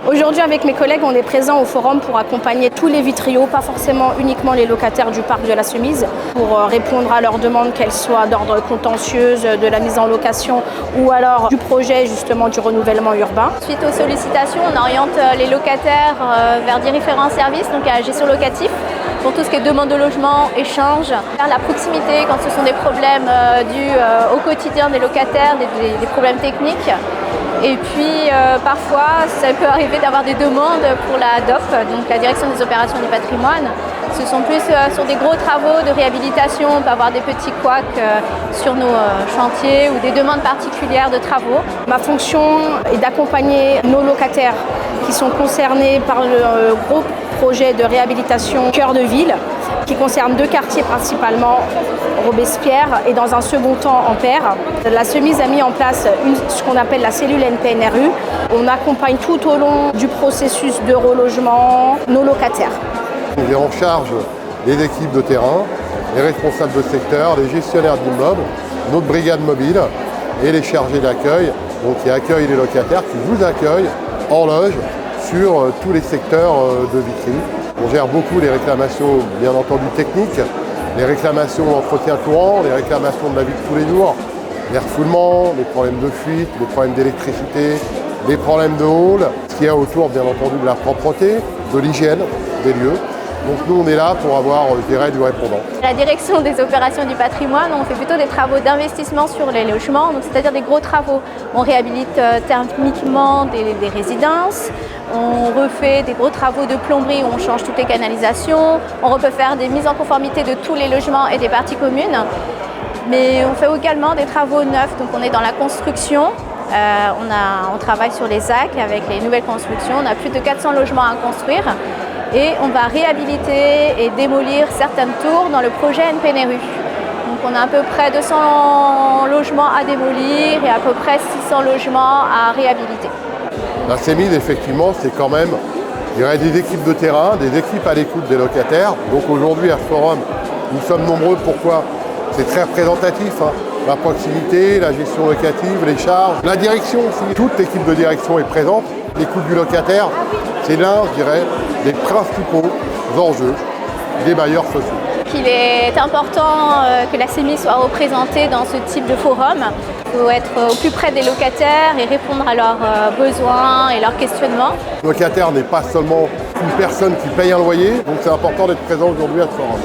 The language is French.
Aujourd'hui, avec mes collègues, on est présent au forum pour accompagner tous les vitriaux, pas forcément uniquement les locataires du parc de la Semise, pour répondre à leurs demandes, qu'elles soient d'ordre contentieuse, de la mise en location ou alors du projet justement du renouvellement urbain. Suite aux sollicitations, on oriente les locataires vers différents services, donc à la gestion locative, pour tout ce qui est demande de logement, échange, vers la proximité quand ce sont des problèmes dus au quotidien des locataires, des problèmes techniques. Et puis parfois, ça peut arriver d'avoir des demandes pour la DOP, donc la Direction des opérations du patrimoine. Ce sont plus sur des gros travaux de réhabilitation, on peut avoir des petits couacs sur nos chantiers ou des demandes particulières de travaux. Ma fonction est d'accompagner nos locataires qui sont concernés par le gros projet de réhabilitation Cœur de Ville, qui concerne 2 quartiers principalement, Robespierre et dans un second temps Ampère. La Semise a mis en place ce qu'on appelle la cellule NPNRU. On accompagne tout au long du processus de relogement nos locataires. On est en charge des équipes de terrain, les responsables de secteur, les gestionnaires d'immeubles, notre brigade mobile et les chargés d'accueil, donc qui accueillent les locataires, qui vous accueillent en loge sur tous les secteurs de Vitry. On gère beaucoup les réclamations, bien entendu, techniques, les réclamations d'entretien courant, les réclamations de la vie de tous les jours, les refoulements, les problèmes de fuite, les problèmes d'électricité, les problèmes de hall, ce qu'il y a autour, bien entendu, de la propreté, de l'hygiène des lieux. Donc nous, on est là pour avoir, je dirais, du répondant. La direction des opérations du patrimoine, on fait plutôt des travaux d'investissement sur les logements, c'est-à-dire des gros travaux. On réhabilite thermiquement des résidences, on refait des gros travaux de plomberie où on change toutes les canalisations, on peut faire des mises en conformité de tous les logements et des parties communes. Mais on fait également des travaux neufs, donc on est dans la construction. On travaille sur les ZAC avec les nouvelles constructions, on a plus de 400 logements à construire. Et on va réhabiliter et démolir certaines tours dans le projet NPNRU. Donc on a à peu près 200 logements à démolir et à peu près 600 logements à réhabiliter. La Semise, effectivement, c'est quand même, je dirais, des équipes de terrain, des équipes à l'écoute des locataires. Donc aujourd'hui, à ce forum, nous sommes nombreux. Pourquoi ? C'est très représentatif. La proximité, la gestion locative, les charges, la direction aussi. Toute l'équipe de direction est présente. L'écoute du locataire, c'est l'un, je dirais, des principaux enjeux des bailleurs sociaux. Il est important que la Semise soit représentée dans ce type de forum. Il faut être au plus près des locataires et répondre à leurs besoins et leurs questionnements. Le locataire n'est pas seulement une personne qui paye un loyer, donc c'est important d'être présent aujourd'hui à ce forum.